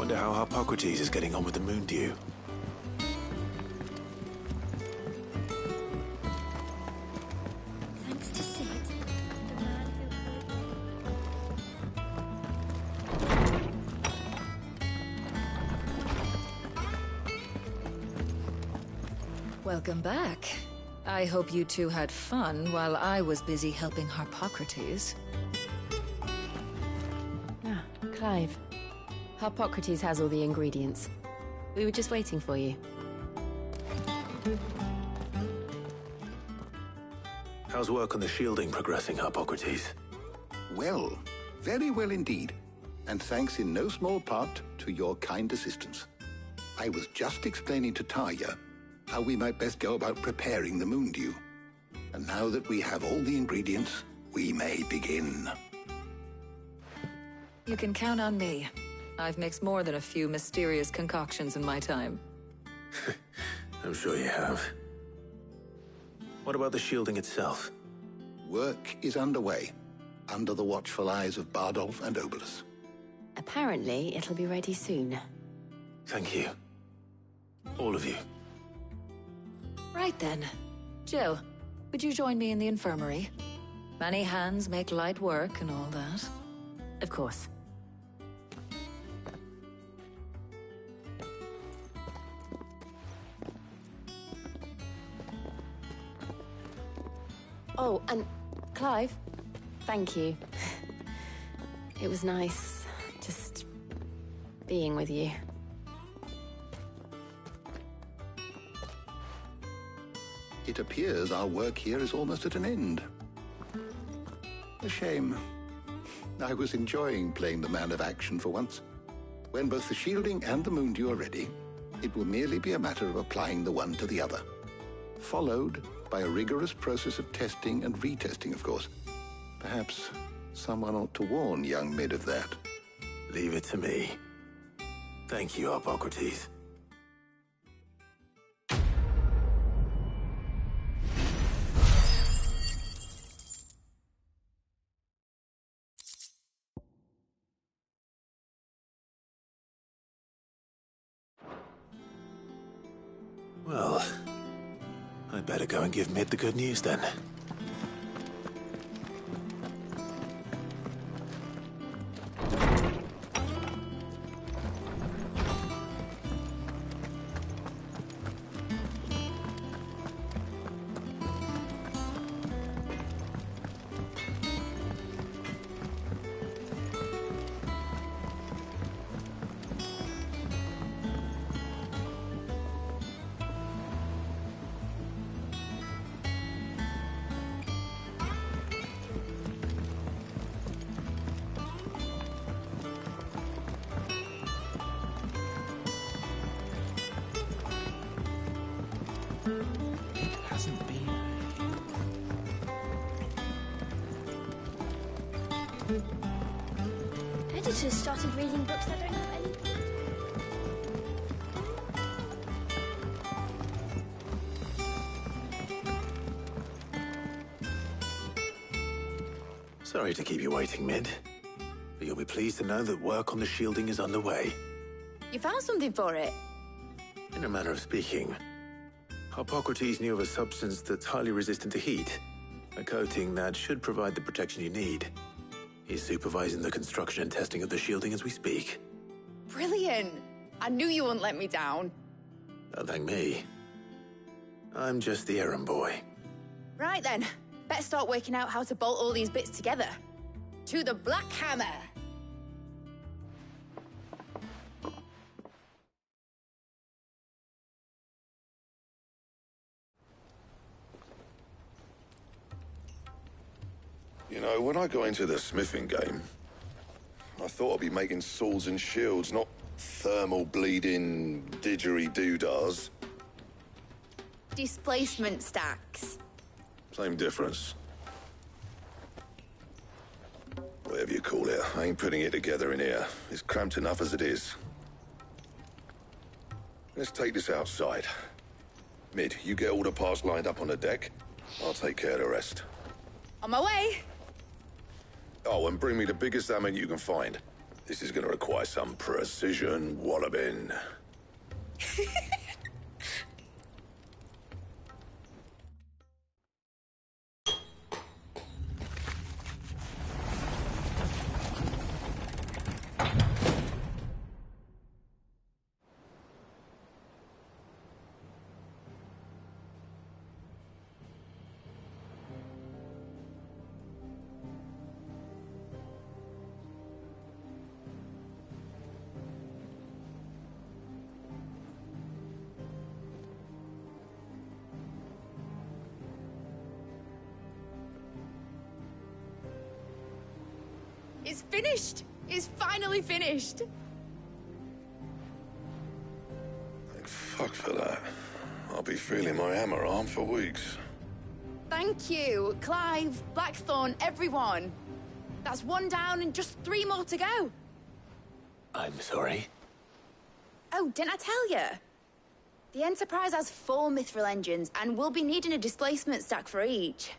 Wonder how Harpocrates is getting on with the Moondew. Thanks to Sid, the man who... Welcome back. I hope you two had fun while I was busy helping Harpocrates. Ah, Clive. Harpocrates has all the ingredients. We were just waiting for you. How's work on the shielding progressing, Harpocrates? Well, very well indeed. And thanks in no small part to your kind assistance. I was just explaining to Tarja how we might best go about preparing the Moondew. And now that we have all the ingredients, we may begin. You can count on me. I've mixed more than a few mysterious concoctions in my time. I'm sure you have. What about the shielding itself? Work is underway, under the watchful eyes of Bardolph and Obolus. Apparently, it'll be ready soon. Thank you. All of you. Right then. Jill, would you join me in the infirmary? Many hands make light work and all that. Of course. Oh, and Clive, thank you. It was nice, just being with you. It appears our work here is almost at an end. A shame. I was enjoying playing the man of action for once. When both the shielding and the Moondew are ready, it will merely be a matter of applying the one to the other. Followed by a rigorous process of testing and retesting, of course. Perhaps someone ought to warn young Mid of that. Leave it to me. Thank you, Harpocrates. Well, I'd better go and give Mid the good news then. Editors started reading books that don't have any... Sorry to keep you waiting, Mid. But you'll be pleased to know that work on the shielding is underway. You found something for it? In a manner of speaking, Harpocrates knew of a substance that's highly resistant to heat. A coating that should provide the protection you need. He's supervising the construction and testing of the shielding as we speak. Brilliant! I knew you wouldn't let me down. Don't thank me. I'm just the errand boy. Right then, better start working out how to bolt all these bits together. To the Black Hammer! You know, when I got into the smithing game, I thought I'd be making swords and shields, not thermal bleeding didgeridoo-dahs. Displacement stacks. Same difference. Whatever you call it, I ain't putting it together in here. It's cramped enough as it is. Let's take this outside. Mid, you get all the parts lined up on the deck. I'll take care of the rest. On my way! Oh, and bring me the biggest hammer you can find. This is going to require some precision walloping. It's finished! It's finally finished! Thank fuck for that. I'll be feeling my hammer arm for weeks. Thank you, Clive, Blackthorn, everyone. That's one down and just 3 more to go. I'm sorry. Oh, didn't I tell you? The Enterprise has 4 mithril engines, and we'll be needing a displacement stack for each.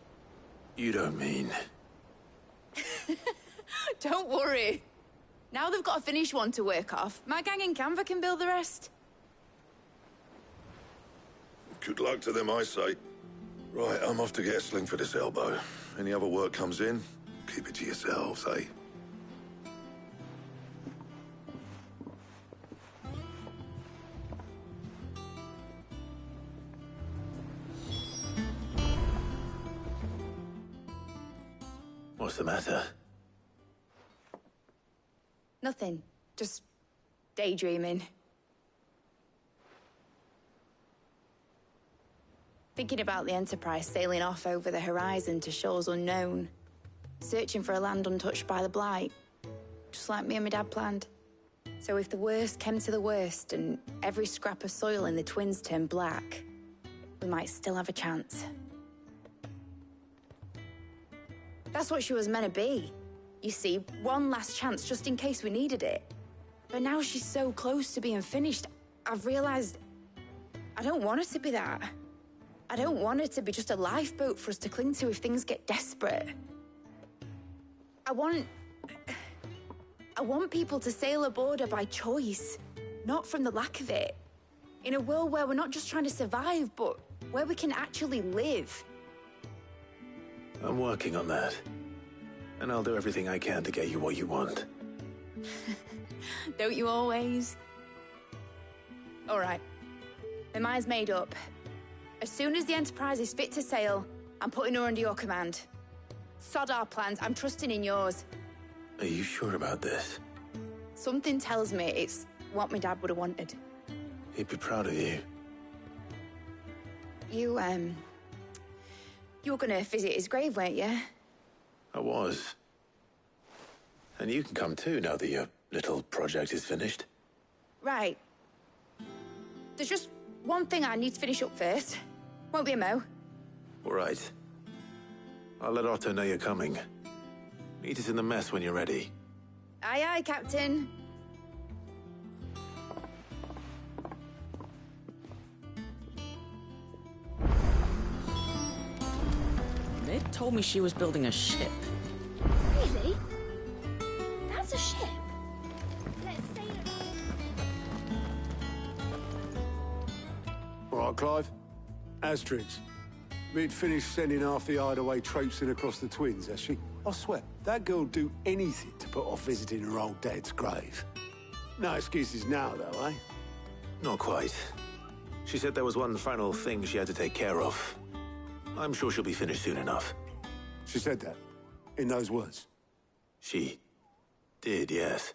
You don't mean... Don't worry. Now they've got a finished one to work off, my gang in Canva can build the rest. Good luck to them, I say. Right, I'm off to get a sling for this elbow. Any other work comes in, keep it to yourselves, eh? What's the matter? Nothing. Just daydreaming. Thinking about the Enterprise sailing off over the horizon to shores unknown. Searching for a land untouched by the Blight. Just like me and my dad planned. So if the worst came to the worst and every scrap of soil in the Twins turned black, we might still have a chance. That's what she was meant to be. You see, one last chance just in case we needed it. But now she's so close to being finished, I've realized I don't want her to be that. I don't want her to be just a lifeboat for us to cling to if things get desperate. I want people to sail aboard her by choice, not from the lack of it. In a world where we're not just trying to survive, but where we can actually live. I'm working on that. And I'll do everything I can to get you what you want. Don't you always? All right. My mind's made up. As soon as the Enterprise is fit to sail, I'm putting her under your command. Sod our plans, I'm trusting in yours. Are you sure about this? Something tells me it's what my dad would have wanted. He'd be proud of you. You were gonna visit his grave, weren't you? I was. And you can come too now that your little project is finished. Right. There's just one thing I need to finish up first. Won't be a mo. All right. I'll let Otto know you're coming. Meet us in the mess when you're ready. Aye, aye, Captain. Mid told me she was building a ship. Really? That's a ship. Let's sail it. All right, Clive. Asterix. We'd finished sending half the hideaway traipsing across the Twins, has she? I swear, that girl'd do anything to put off visiting her old dad's grave. No excuses now, though, eh? Not quite. She said there was one final thing she had to take care of. I'm sure she'll be finished soon enough. She said that? In those words? She did, yes.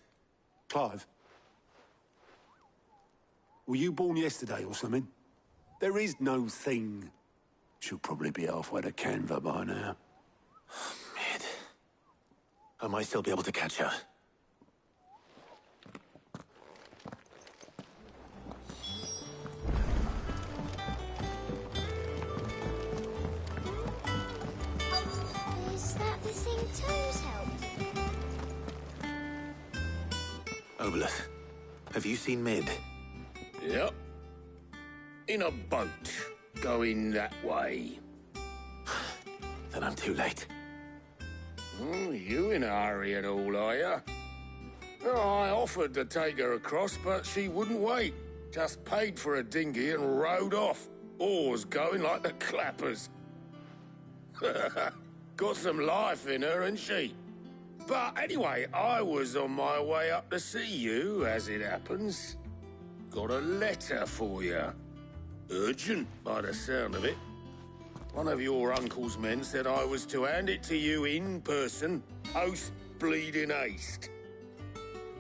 Clive? Were you born yesterday or something? There is no thing. She'll probably be halfway to Canva by now. Mid. I might still be able to catch her. Is that the thing Toes helped? Obolus, have you seen Mid? Yep. In a boat, going that way. Then I'm too late. You in a hurry and all, are ya? I offered to take her across, but she wouldn't wait. Just paid for a dinghy and rowed off. Oars going like the clappers. Got some life in her, ain't she? But anyway, I was on my way up to see you, as it happens. Got a letter for you. Urgent, by the sound of it. One of your uncle's men said I was to hand it to you in person, post-bleeding haste.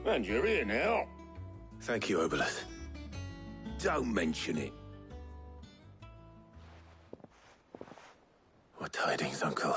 And you're here now. Thank you, Obolus. Don't mention it. What tidings, Uncle?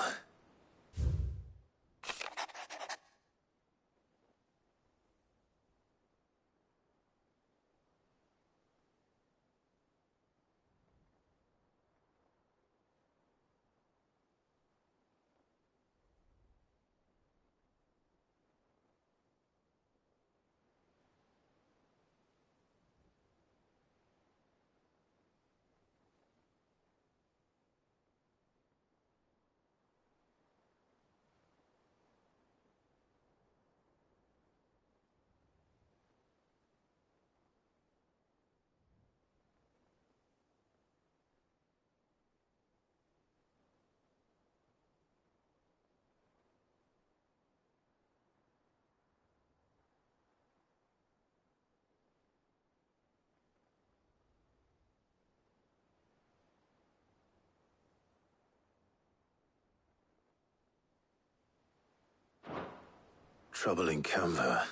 Trouble in Canva.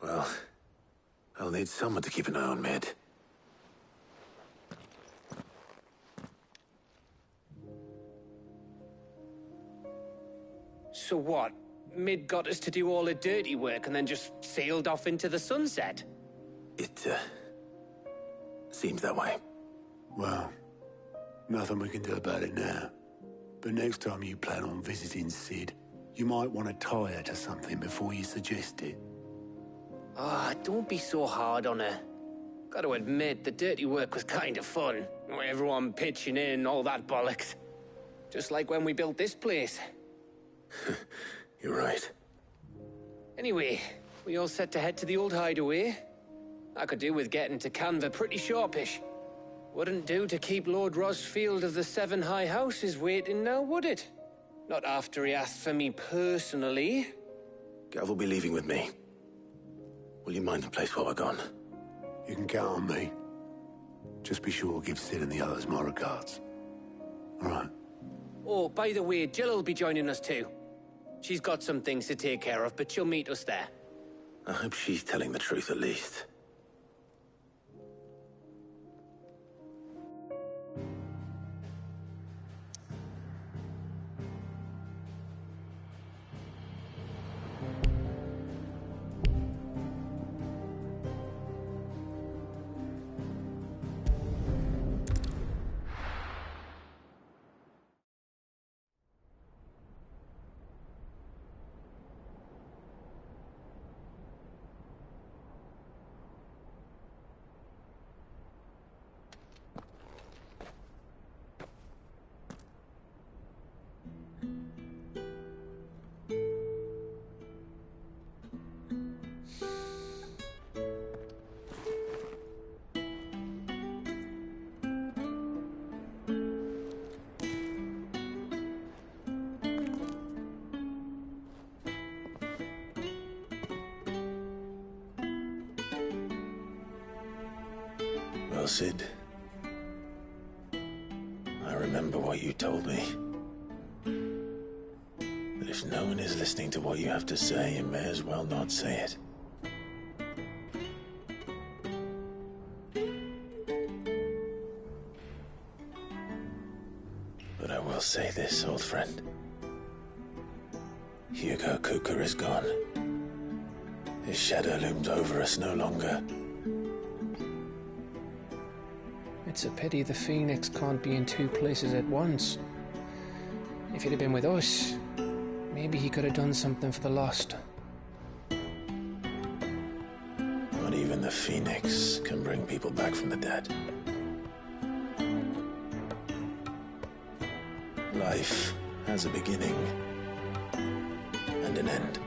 Well, I'll need someone to keep an eye on Mid. So what? Mid got us to do all the dirty work and then just sailed off into the sunset? It, seems that way. Well, nothing we can do about it now. But next time you plan on visiting Sid, you might want to tie her to something before you suggest it. Ah, don't be so hard on her. Got to admit, the dirty work was kind of fun. Everyone pitching in, all that bollocks. Just like when we built this place. You're right. Anyway, we all set to head to the old hideaway. I could do with getting to Canva pretty sharpish. Wouldn't do to keep Lord Rosfield of the Seven High Houses waiting now, would it? Not after he asked for me personally. Gav will be leaving with me. Will you mind the place while we're gone? You can count on me. Just be sure to give Sid and the others my regards. All right. Oh, by the way, Jill will be joining us too. She's got some things to take care of, but she'll meet us there. I hope she's telling the truth at least. Well, Sid, I remember what you told me. That if no one is listening to what you have to say, you may as well not say it. But I will say this, old friend. Hugo Cooker is gone. His shadow looms over us no longer. It's a pity the Phoenix can't be in two places at once. If he'd have been with us, maybe he could have done something for the Lost. Not even the Phoenix can bring people back from the dead. Life has a beginning and an end.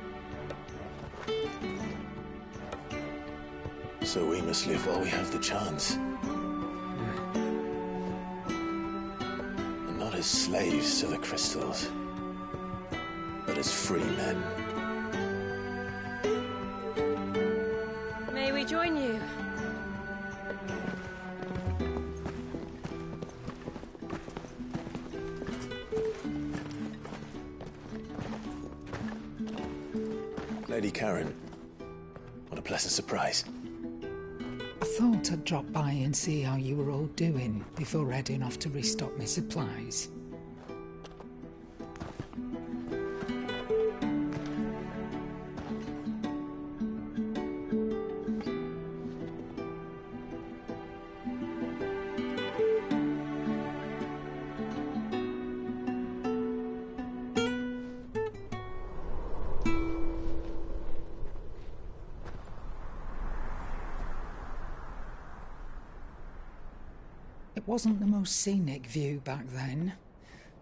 So we must live while we have the chance. And not as slaves to the crystals, but as free men. May we join you? Lady Karen, what a pleasant surprise. I thought I'd drop by and see how you were all doing before heading off to restock my supplies. It wasn't the most scenic view back then,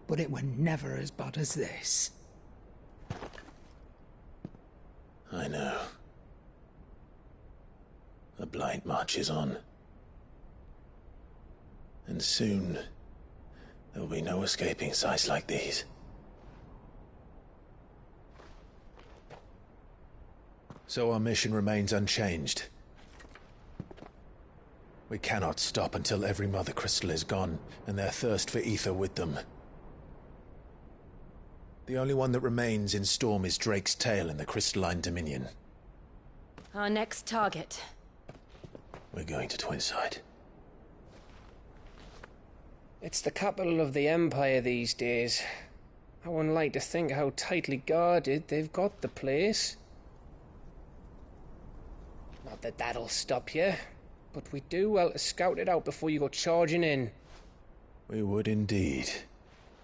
but it were never as bad as this. I know. The Blight marches on. And soon, there will be no escaping sights like these. So our mission remains unchanged. We cannot stop until every Mother Crystal is gone, and their thirst for ether with them. The only one that remains in Storm is Drake's Tail in the Crystalline Dominion. Our next target. We're going to Twinside. It's the capital of the Empire these days. I wouldn't like to think how tightly guarded they've got the place. Not that that'll stop you, but we do well to scout it out before you go charging in. We would indeed.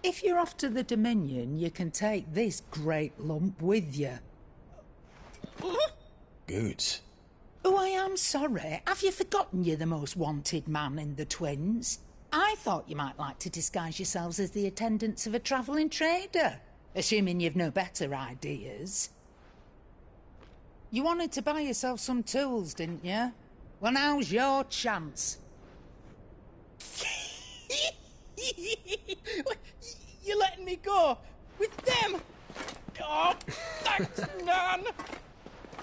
If you're off to the Dominion, you can take this great lump with you. Goods. Oh, I am sorry. Have you forgotten you're the most wanted man in the Twins? I thought you might like to disguise yourselves as the attendants of a travelling trader, assuming you've no better ideas. You wanted to buy yourself some tools, didn't you? Well, now's your chance. You're letting me go? With them? Oh, thanks, Nan!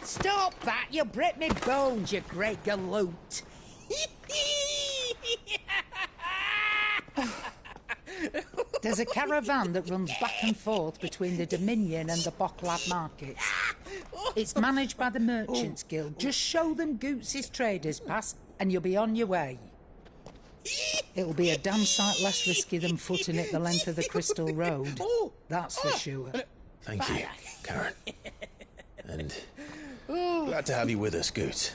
Stop that! You'll break me bones, you great galoot! There's a caravan that runs back and forth between the Dominion and the Bocklad markets. It's managed by the Merchants Guild. Just show them Goots' traders pass and you'll be on your way. It'll be a damn sight less risky than footing it the length of the Crystal Road. That's for sure. Thank you, Karen. And glad to have you with us, Goots.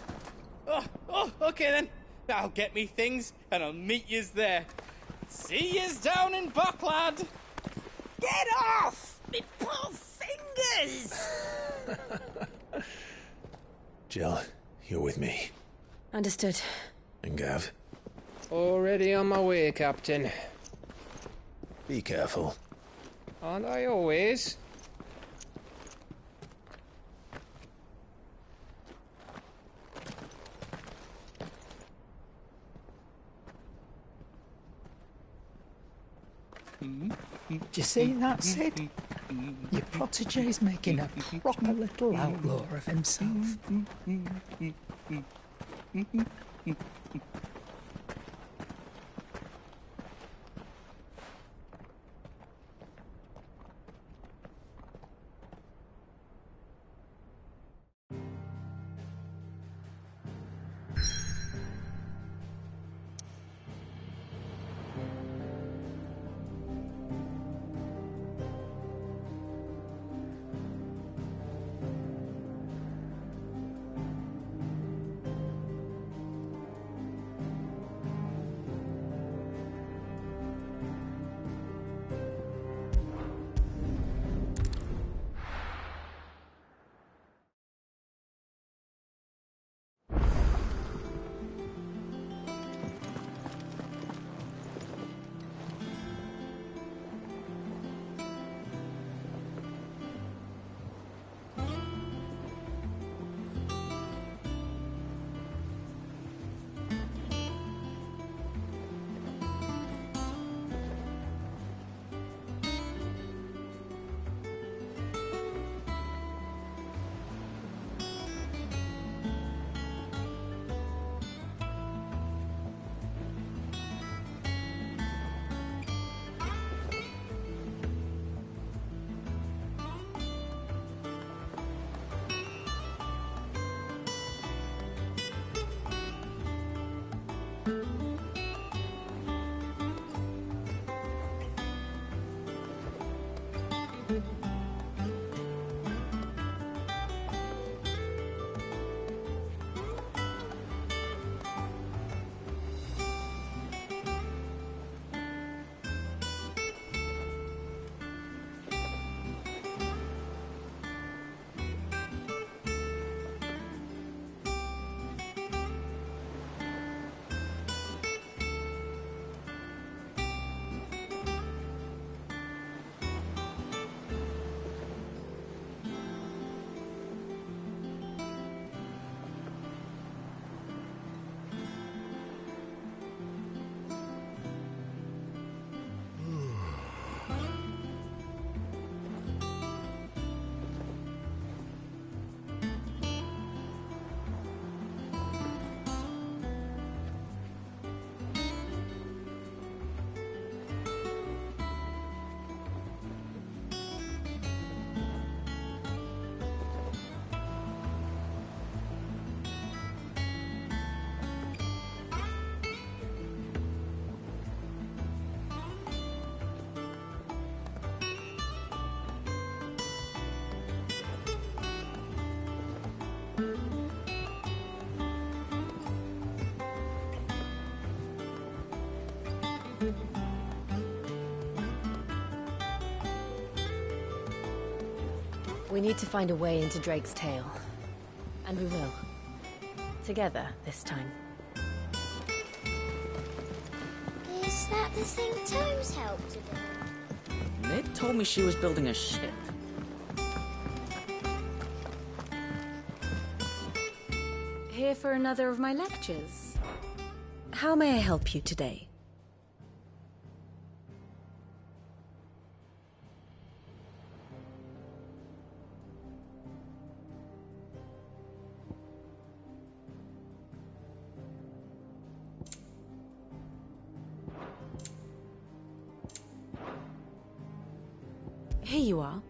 Okay then. I'll get me things and I'll meet yous there. See yous down in Bocklad. Get off! Me poor fingers! Jill, you're with me. Understood. And Gav? Already on my way, Captain. Be careful. Aren't I always? Do you see that, Sid? Your protege's making a proper little outlaw of himself. We need to find a way into Drake's tail. And we will. Together, this time. Is that the thing Tomes helped to do? Ned told me she was building a ship. Here for another of my lectures. How may I help you today? Here you are.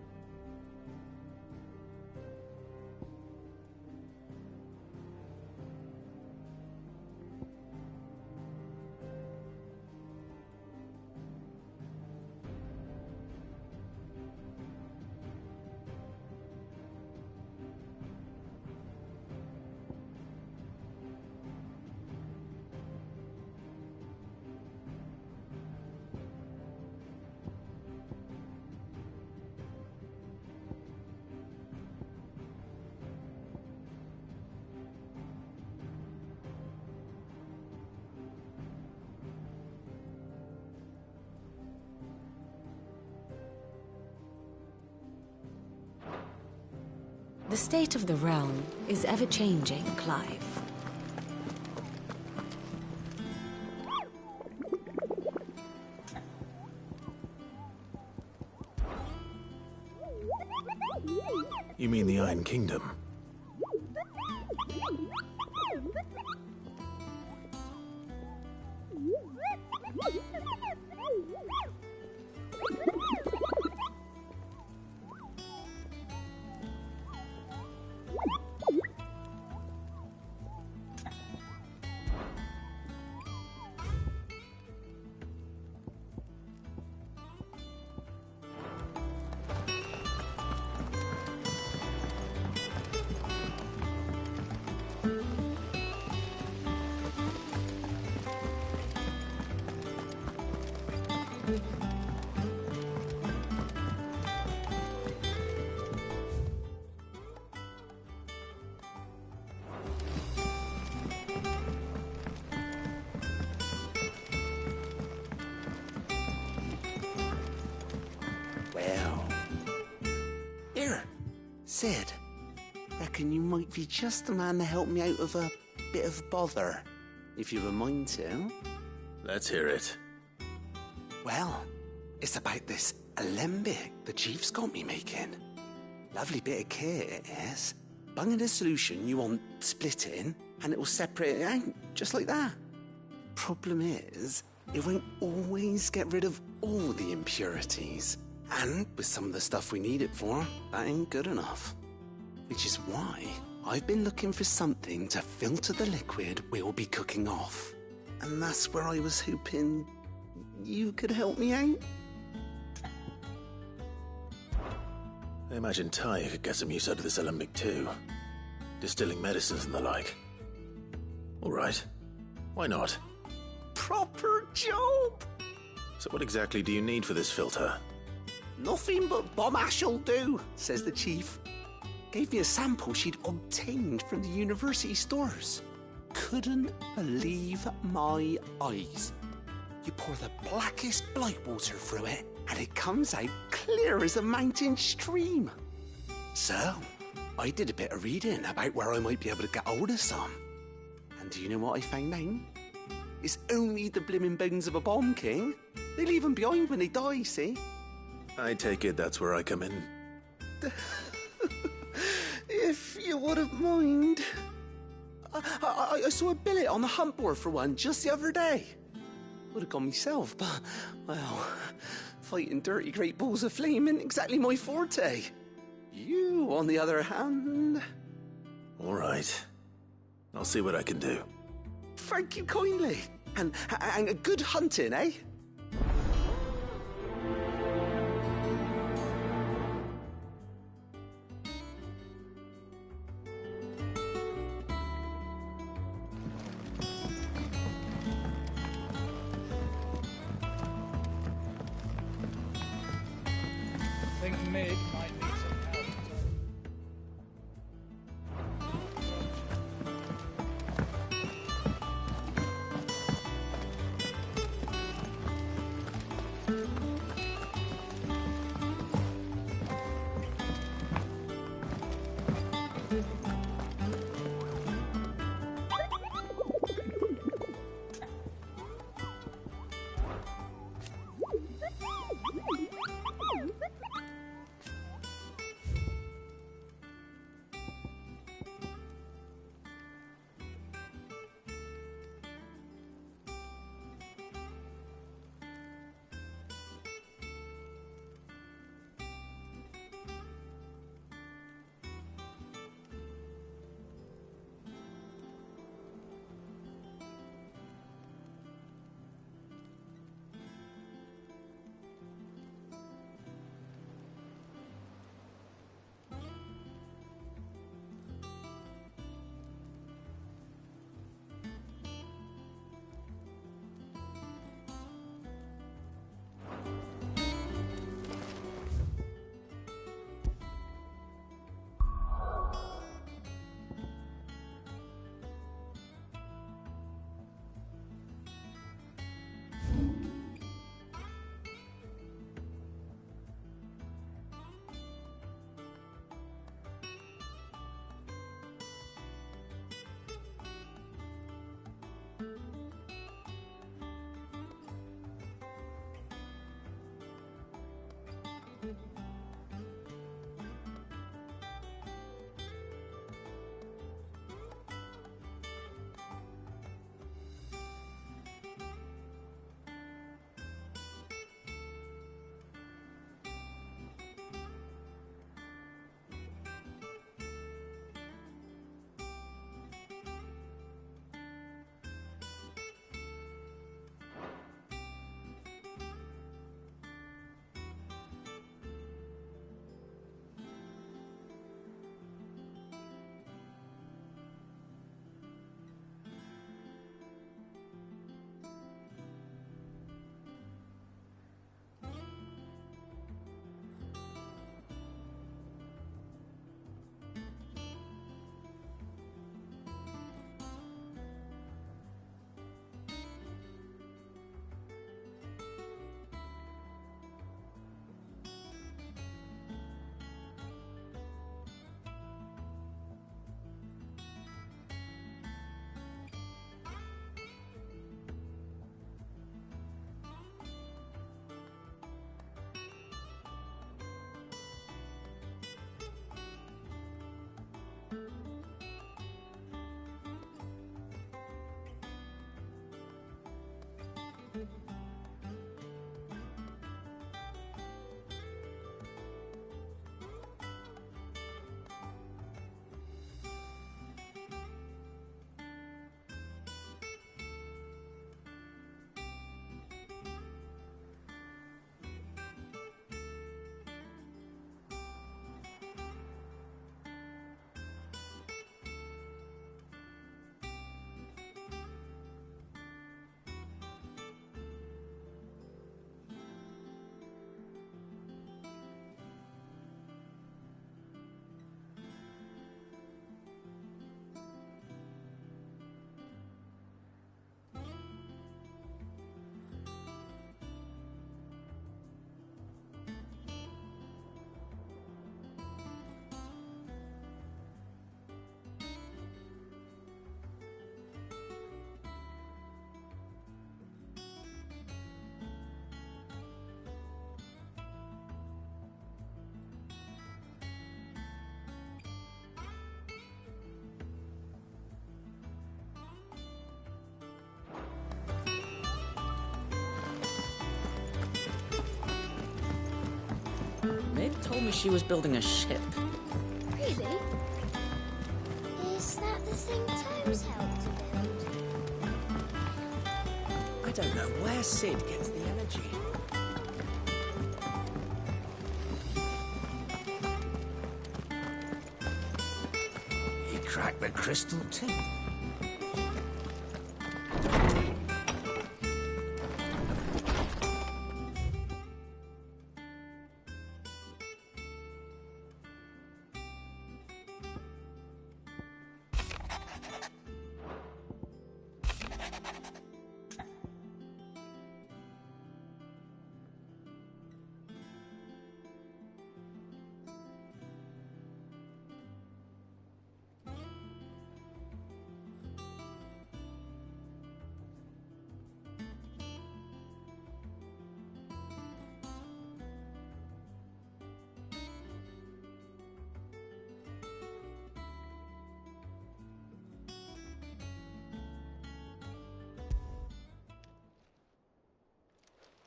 The state of the realm is ever-changing, Clive. You mean the Iron Kingdom? Well. Here, Sid. Reckon you might be just the man to help me out of a bit of bother, if you've a mind to. Let's hear it. Well, it's about this alembic the Chief's got me making. Lovely bit of kit it is. Bung in a solution you want splitting, and it'll separate it out, just like that. Problem is, it won't always get rid of all the impurities. And with some of the stuff we need it for, that ain't good enough. Which is why I've been looking for something to filter the liquid we'll be cooking off. And that's where I was hoping you could help me out. I imagine Ty could get some use out of this alembic too. Distilling medicines and the like. All right. Why not? Proper job! So what exactly do you need for this filter? Nothing but bomb ash'll do, says the Chief. Gave me a sample she'd obtained from the university stores. Couldn't believe my eyes. You pour the blackest blight water through it, and it comes out clear as a mountain stream. So, I did a bit of reading about where I might be able to get hold of some. And do you know what I found out? It's only the blimmin' bones of a bomb king. They leave them behind when they die, see? I take it that's where I come in. If you wouldn't mind. I saw a billet on the hunt board for one just the other day. Would have gone myself, but, well, fighting dirty great balls of flame isn't exactly my forte. You, on the other hand... All right. I'll see what I can do. Thank you kindly. And good hunting, eh? I think Mid might need some help. told me she was building a ship. Really? Is that the thing Tomes helped to build? I don't know where Sid gets the energy. He cracked the crystal too.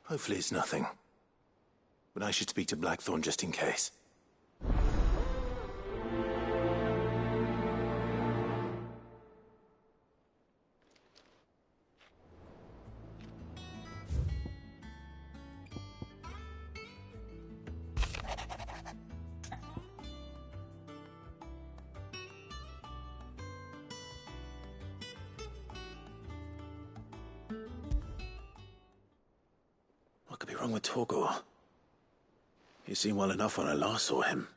Hopefully it's nothing. But I should speak to Blackthorn just in case. What could be wrong with Torgor? He seemed well enough when I last saw him.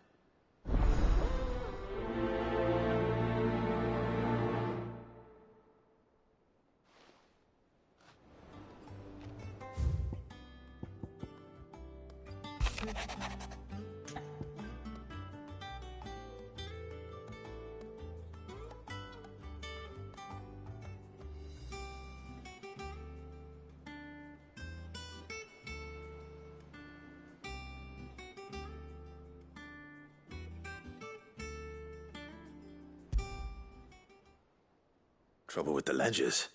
Trouble with the ledgers.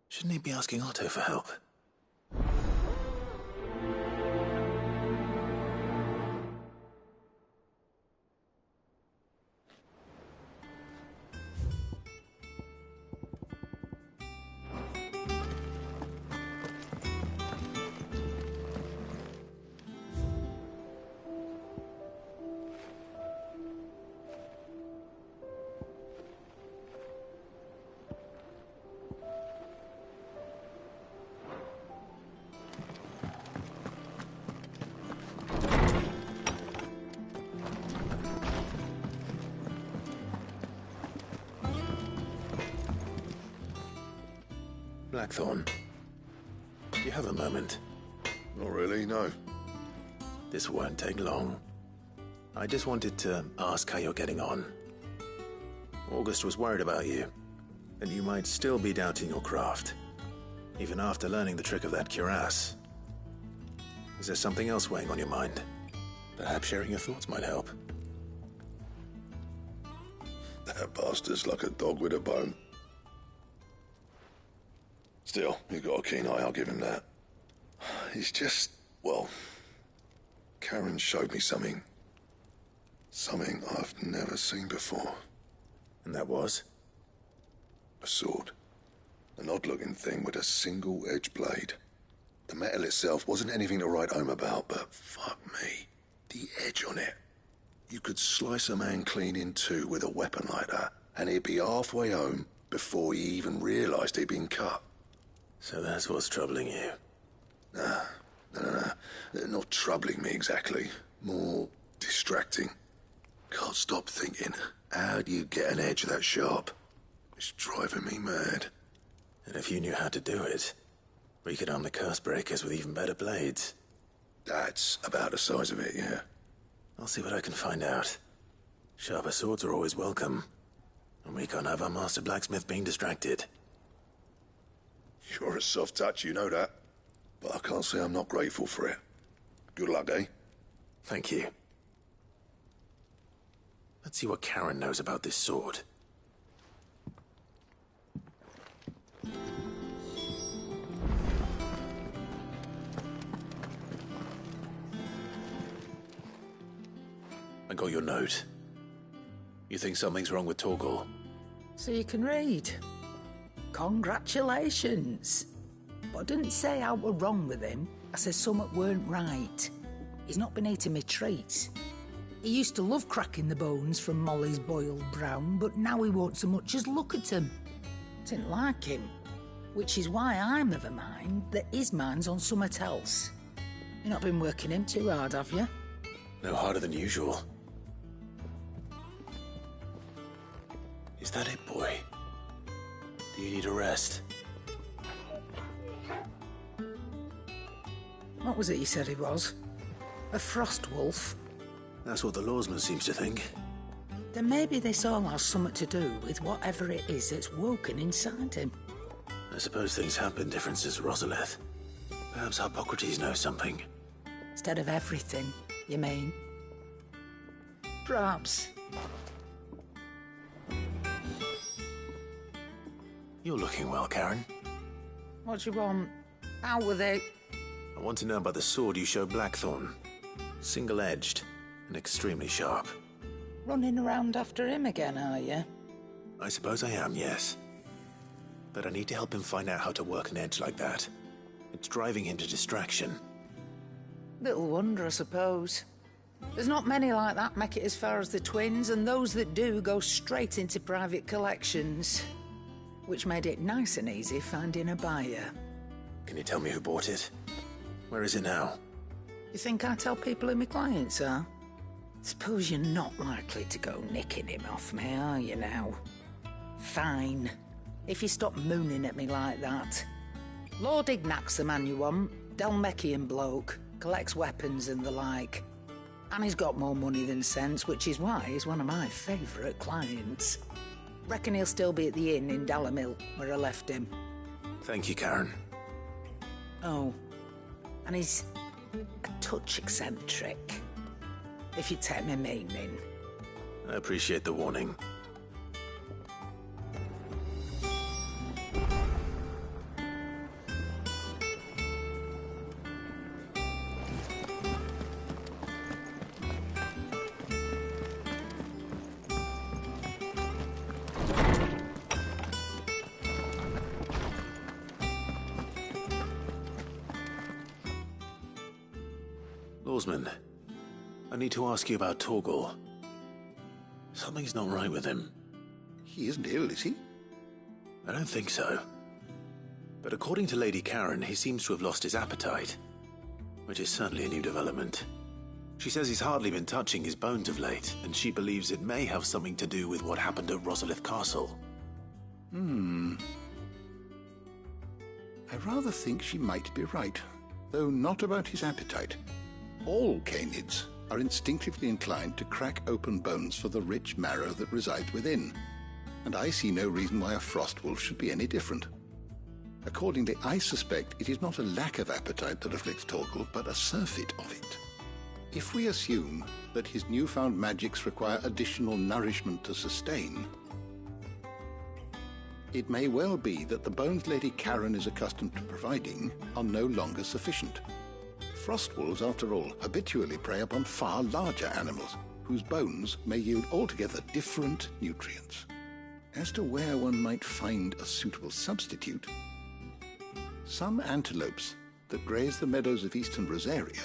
Shouldn't he be asking Otto for help? Blackthorn, do you have a moment? Not really, no. This won't take long. I just wanted to ask how you're getting on. August was worried about you, and you might still be doubting your craft, even after learning the trick of that cuirass. Is there something else weighing on your mind? Perhaps sharing your thoughts might help. That bastard's like a dog with a bone. Still, you've got a keen eye, I'll give him that. It's just, well, Karen showed me something. Something I've never seen before. And that was? A sword. An odd-looking thing with a single-edged blade. The metal itself wasn't anything to write home about, but fuck me, the edge on it. You could slice a man clean in two with a weapon like that, and he'd be halfway home before he even realised he'd been cut. So that's what's troubling you? No. Not troubling me exactly. More distracting. Can't stop thinking, how do you get an edge that sharp? It's driving me mad. And if you knew how to do it, we could arm the curse breakers with even better blades. That's about the size of it, yeah. I'll see what I can find out. Sharper swords are always welcome. And we can't have our master blacksmith being distracted. You're a soft touch, you know that. But I can't say I'm not grateful for it. Good luck, eh? Thank you. Let's see what Karen knows about this sword. got your note. You think something's wrong with Torgal? So you can read. Congratulations. But I didn't say I were wrong with him. I said something weren't right. He's not been eating me treats. He used to love cracking the bones from Molly's boiled brown, but now he won't so much as look at them. Didn't like him. Which is why I'm of a mind that his mind's on something else. You've not been working him too hard, have you? No harder than usual. Is that it, boy? Do you need a rest? What was it you said he was? A frost wolf? That's what the lawsman seems to think. Then maybe this all has something to do with whatever it is that's woken inside him. I suppose things have been different since Rosalith. Perhaps Hippocrates knows something. Instead of everything, you mean? Perhaps. You're looking well, Karen. What do you want? Out with it. I want to know about the sword you showed Blackthorn. Single-edged and extremely sharp. Running around after him again, are you? I suppose I am, yes. But I need to help him find out how to work an edge like that. It's driving him to distraction. Little wonder, I suppose. There's not many like that make it as far as the twins, and those that do go straight into private collections. Which made it nice and easy finding a buyer. Can you tell me who bought it? Where is it now? You think I tell people who my clients are? Suppose you're not likely to go nicking him off me, are you now? Fine. If you stop mooning at me like that. Lord Ignac's the man you want. Dalmekian bloke. Collects weapons and the like. And he's got more money than sense, which is why he's one of my favourite clients. Reckon he'll still be at the inn in Dalamil, where I left him. Thank you, Karen. Oh. And he's a touch eccentric. If you take my meaning. I appreciate the warning. Lawsman, I need to ask you about Torgal. Something's not right with him. He isn't ill, is he? I don't think so. But according to Lady Karen, he seems to have lost his appetite, which is certainly a new development. She says he's hardly been touching his bones of late, and she believes it may have something to do with what happened at Rosalith Castle. I rather think she might be right, though not about his appetite. All canids are instinctively inclined to crack open bones for the rich marrow that resides within, and I see no reason why a frost wolf should be any different. Accordingly, I suspect it is not a lack of appetite that afflicts Torgal, but a surfeit of it. If we assume that his newfound magics require additional nourishment to sustain, it may well be that the bones Lady Karen is accustomed to providing are no longer sufficient. Frost wolves, after all, habitually prey upon far larger animals, whose bones may yield altogether different nutrients. As to where one might find a suitable substitute, some antelopes that graze the meadows of eastern Rosaria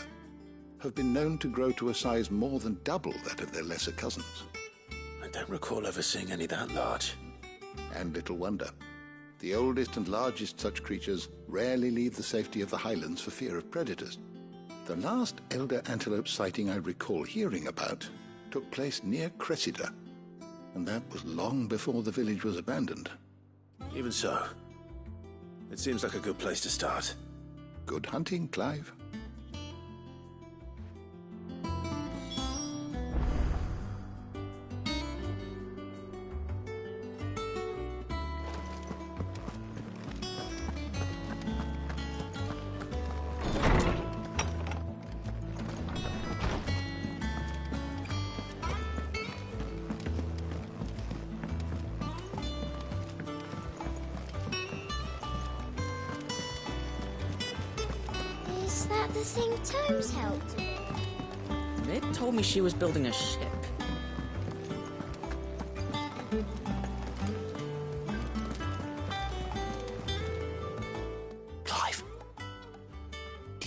have been known to grow to a size more than double that of their lesser cousins. I don't recall ever seeing any that large. And little wonder. The oldest and largest such creatures rarely leave the safety of the highlands for fear of predators. The last elder antelope sighting I recall hearing about took place near Cressida, and that was long before the village was abandoned. Even so, it seems like a good place to start. Good hunting, Clive. Is that the thing Tomes helped with? Mid told me she was building a ship.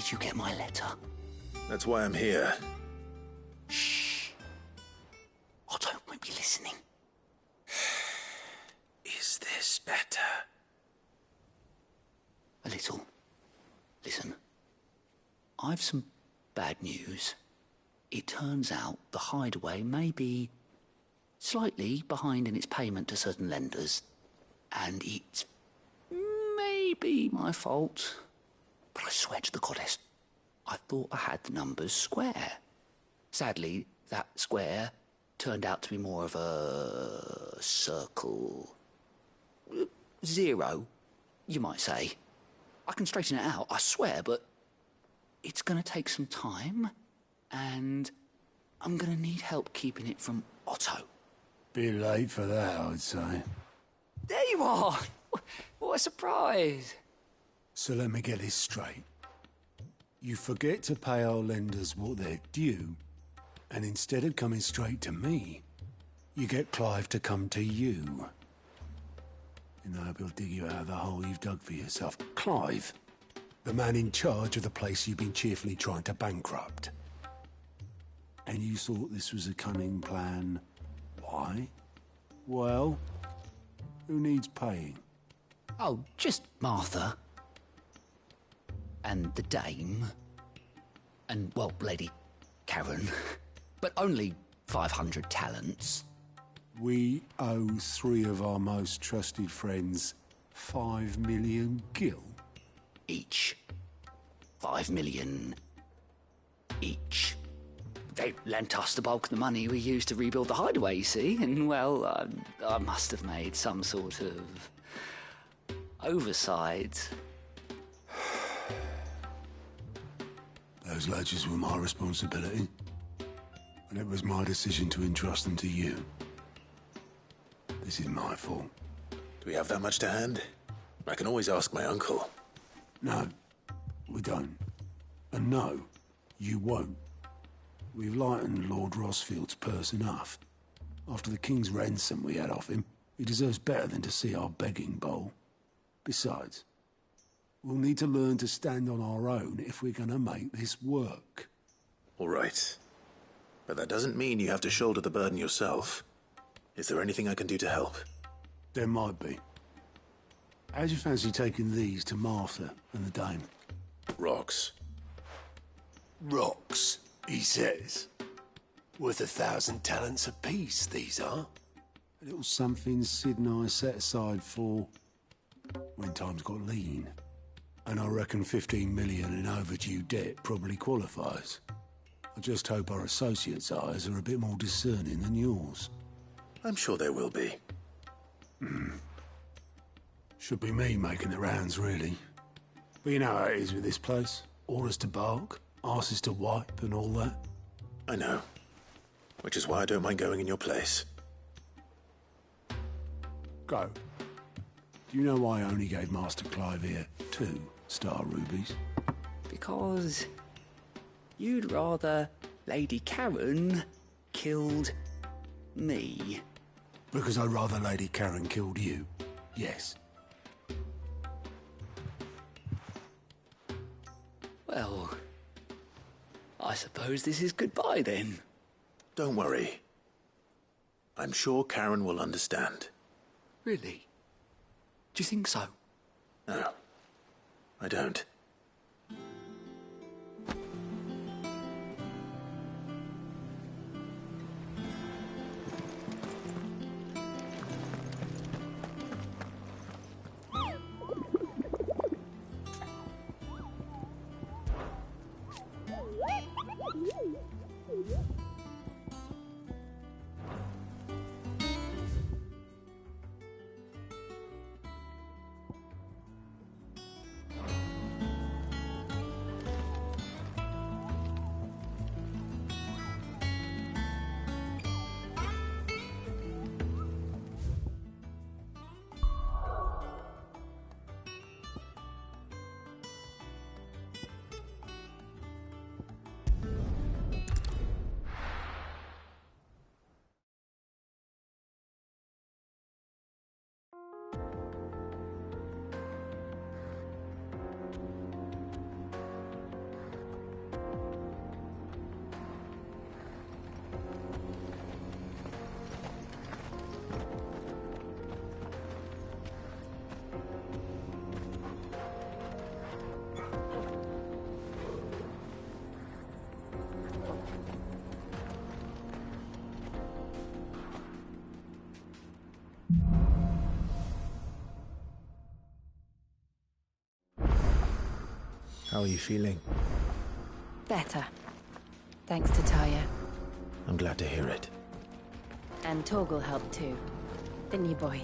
Did you get my letter? That's why I'm here. Shh. Otto won't be listening. Is this better? A little. Listen. I've some bad news. It turns out the Hideaway may be slightly behind in its payment to certain lenders, and it's maybe my fault. But I swear to the goddess, I thought I had the numbers square. Sadly, that square turned out to be more of a circle. 0, you might say. I can straighten it out, I swear, but it's going to take some time, and I'm going to need help keeping it from Otto. Bit late for that, I'd say. There you are! What a surprise! So let me get this straight. You forget to pay our lenders what they're due, and instead of coming straight to me, you get Clive to come to you. And I hope he'll dig you out of the hole you've dug for yourself. Clive, the man in charge of the place you've been cheerfully trying to bankrupt. And you thought this was a cunning plan. Why? Well, who needs paying? Oh, just Martha. And the dame. And, well, Lady Karen. But only 500 talents. We owe 3 of our most trusted friends 5 million gil. Each. 5 million each. They lent us the bulk of the money we used to rebuild the Hideaway, you see, and, well, I must have made some sort of oversight. Those ledgers were my responsibility, and it was my decision to entrust them to you. This is my fault. Do we have that much to hand? I can always ask my uncle. No, we don't. And no, you won't. We've lightened Lord Rosfield's purse enough. After the king's ransom we had off him, he deserves better than to see our begging bowl. Besides, we'll need to learn to stand on our own if we're going to make this work. All right. But that doesn't mean you have to shoulder the burden yourself. Is there anything I can do to help? There might be. How'd you fancy taking these to Martha and the dame? Rocks. Rocks, he says. Worth 1,000 talents apiece, these are. A little something Sid and I set aside for when times got lean. And I reckon 15 million in overdue debt probably qualifies. I just hope our associates' eyes are a bit more discerning than yours. I'm sure there will be. Should be me making the rounds, really. But you know how it is with this place. Orders to bark, arses to wipe, and all that. I know. Which is why I don't mind going in your place. Go. Do you know why I only gave Master Clive here 2 star rubies? Because you'd rather Lady Karen killed me. Because I'd rather Lady Karen killed you. Yes. Well, I suppose this is goodbye then. Don't worry. I'm sure Karen will understand. Really? Do you think so? No, I don't. How are you feeling? Better. Thanks to Taya. I'm glad to hear it. And Torgal helped too. Didn't you, boy?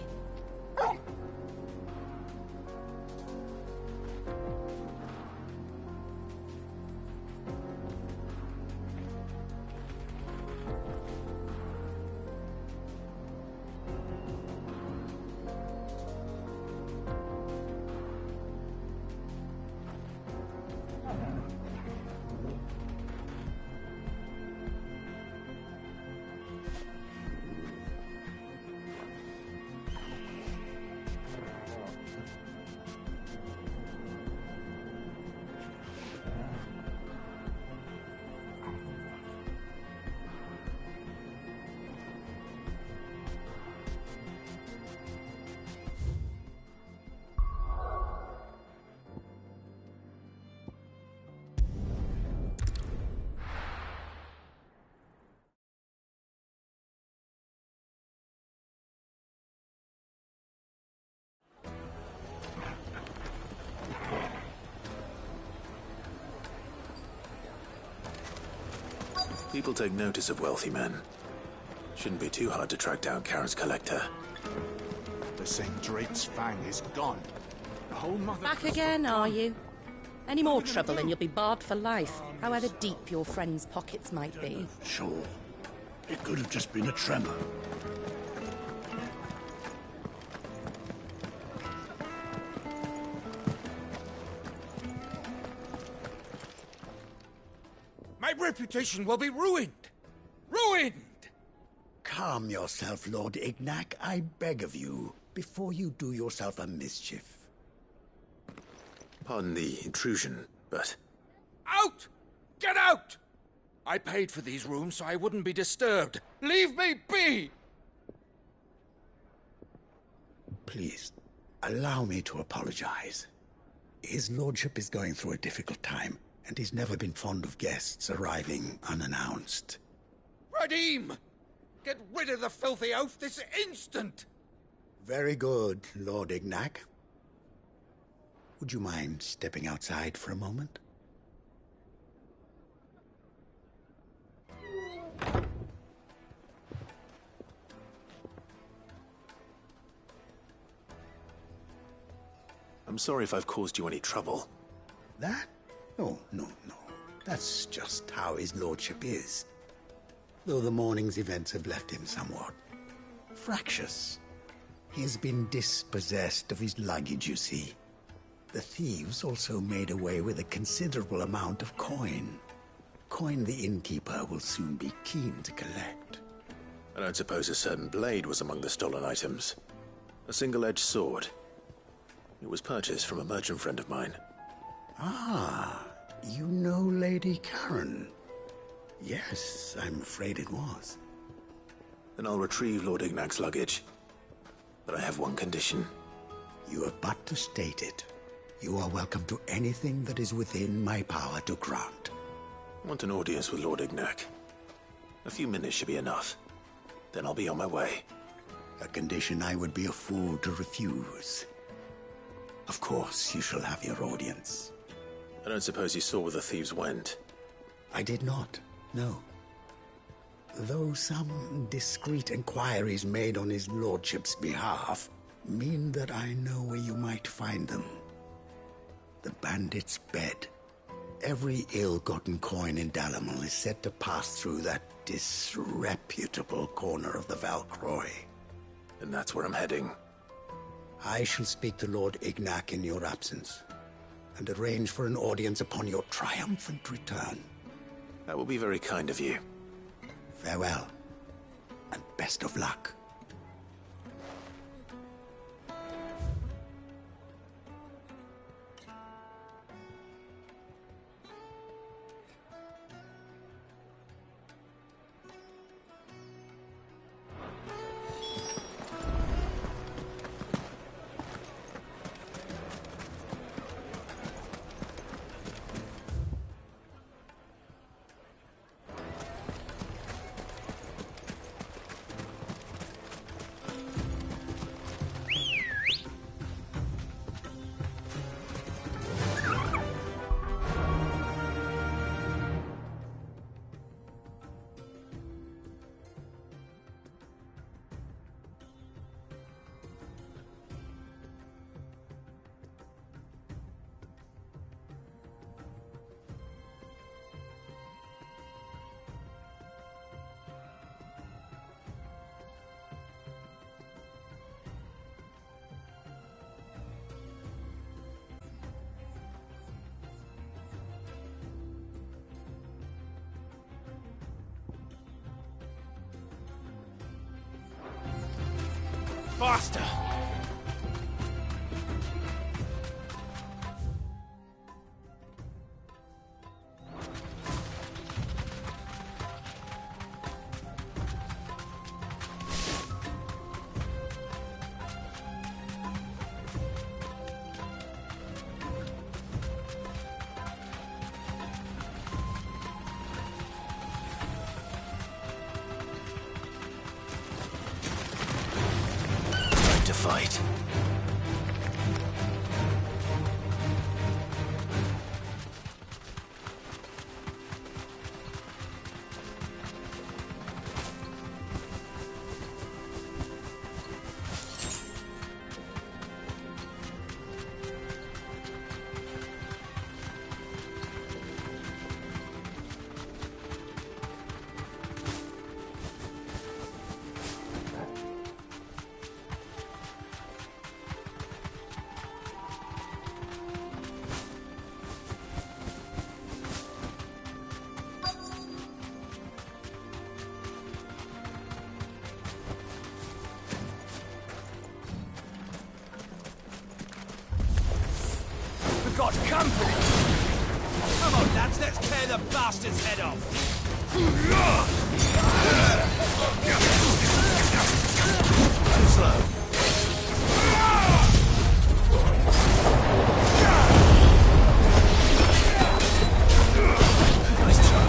People take notice of wealthy men. Shouldn't be too hard to track down Karen's collector. The St. Drake's Fang is gone. The whole mother... Back again, are you? Any more trouble and you'll be barred for life, however deep your friend's pockets might be. Sure. It could have just been a tremor. My reputation will be ruined! Ruined! Calm yourself, Lord Ignac, I beg of you, before you do yourself a mischief. Pardon the intrusion, but... Out! Get out! I paid for these rooms so I wouldn't be disturbed. Leave me be! Please, allow me to apologize. His lordship is going through a difficult time, and he's never been fond of guests arriving unannounced. Radim! Get rid of the filthy oaf this instant! Very good, Lord Ignac. Would you mind stepping outside for a moment? I'm sorry if I've caused you any trouble. That? Oh, no. That's just how his lordship is. Though the morning's events have left him somewhat fractious. He has been dispossessed of his luggage, you see. The thieves also made away with a considerable amount of coin. Coin the innkeeper will soon be keen to collect. I don't suppose a certain blade was among the stolen items. A single-edged sword. It was purchased from a merchant friend of mine. Ah, you know Lady Karen. Yes, I'm afraid it was. Then I'll retrieve Lord Ignac's luggage. But I have one condition. You have but to state it. You are welcome to anything that is within my power to grant. I want an audience with Lord Ignac. A few minutes should be enough. Then I'll be on my way. A condition I would be a fool to refuse. Of course, you shall have your audience. I don't suppose you saw where the thieves went? I did not, no. Though some discreet inquiries made on his lordship's behalf mean that I know where you might find them. The bandit's bed. Every ill-gotten coin in Dalimil is said to pass through that disreputable corner of the Valcroy. And that's where I'm heading. I shall speak to Lord Ignac in your absence, and arrange for an audience upon your triumphant return. That will be very kind of you. Farewell, and best of luck. faster! To fight. We've got company! Come on, lads, let's tear the bastard's head off! Slow. Nice try.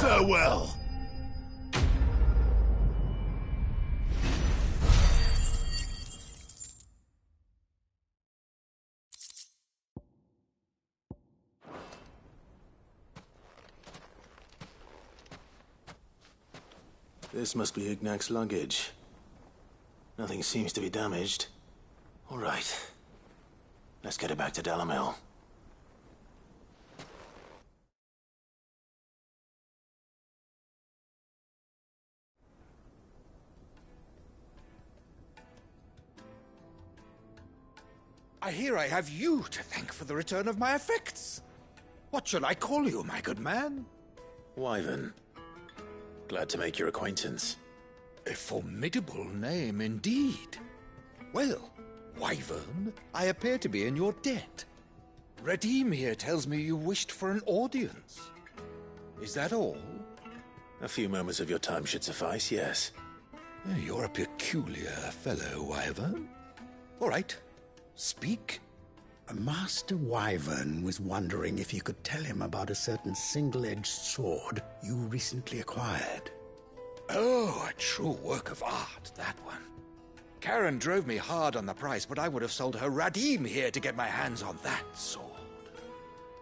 Farewell. This must be Ignac's luggage. Nothing seems to be damaged. All right. Let's get it back to Dalamil. I hear I have you to thank for the return of my effects. What shall I call you, my good man? Wyvern. Glad to make your acquaintance. A formidable name indeed. Well, Wyvern, I appear to be in your debt. Redeem here tells me you wished for an audience. Is that all? A few moments of your time should suffice, yes. You're a peculiar fellow, Wyvern. All right. Speak. Master Wyvern was wondering if you could tell him about a certain single-edged sword you recently acquired. Oh, a true work of art, that one. Karen drove me hard on the price, but I would have sold her Radim here to get my hands on that sword.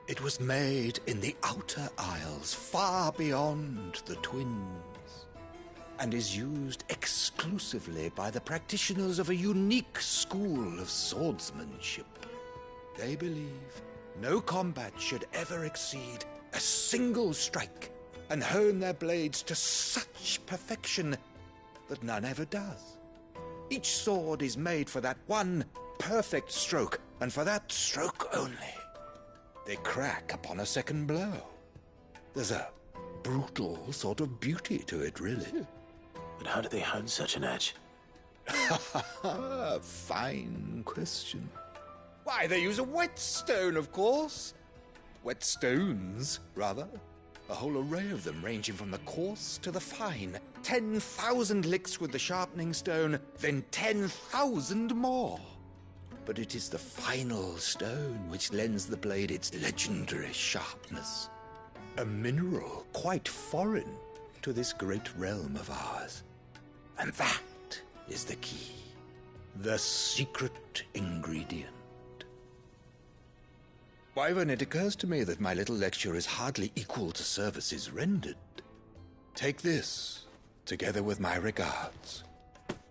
It was made in the Outer Isles, far beyond the Twins, and is used exclusively by the practitioners of a unique school of swordsmanship. They believe no combat should ever exceed a single strike, and hone their blades to such perfection that none ever does. Each sword is made for that one perfect stroke, and for that stroke only. They crack upon a second blow. There's a brutal sort of beauty to it, really. But how do they hone such an edge? Fine question. Why, they use a whetstone, of course. Whetstones, rather. A whole array of them, ranging from the coarse to the fine. 10,000 licks with the sharpening stone, then 10,000 more. But it is the final stone which lends the blade its legendary sharpness. A mineral quite foreign to this great realm of ours. And that is the key. The secret ingredient. Wyvern, it occurs to me that my little lecture is hardly equal to services rendered. Take this, together with my regards.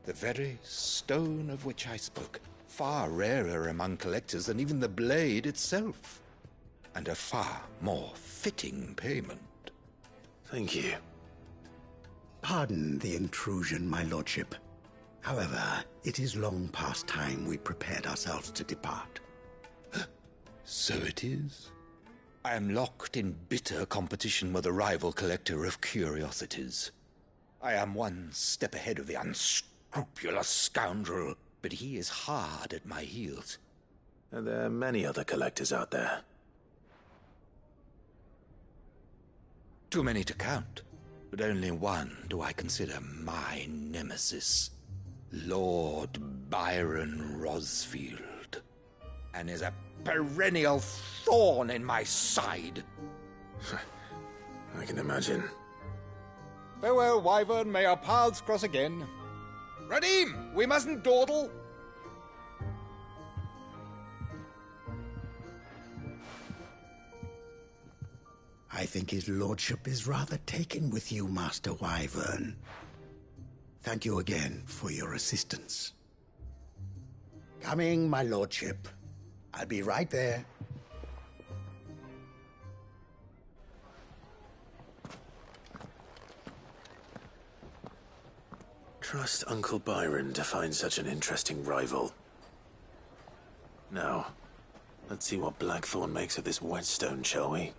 The very stone of which I spoke, far rarer among collectors than even the blade itself, and a far more fitting payment. Thank you. Pardon the intrusion, my lordship. However, it is long past time we prepared ourselves to depart. So it is. I am locked in bitter competition with a rival collector of curiosities. I am one step ahead of the unscrupulous scoundrel, but he is hard at my heels. Are there many other collectors out there? Too many to count, but only one do I consider my nemesis. Lord Byron Rosfield. And is a perennial thorn in my side. I can imagine. Farewell, Wyvern. May our paths cross again. Radim, we mustn't dawdle. I think his lordship is rather taken with you, Master Wyvern. Thank you again for your assistance. Coming, my lordship. I'll be right there. Trust Uncle Byron to find such an interesting rival. Now, let's see what Blackthorn makes of this whetstone, shall we?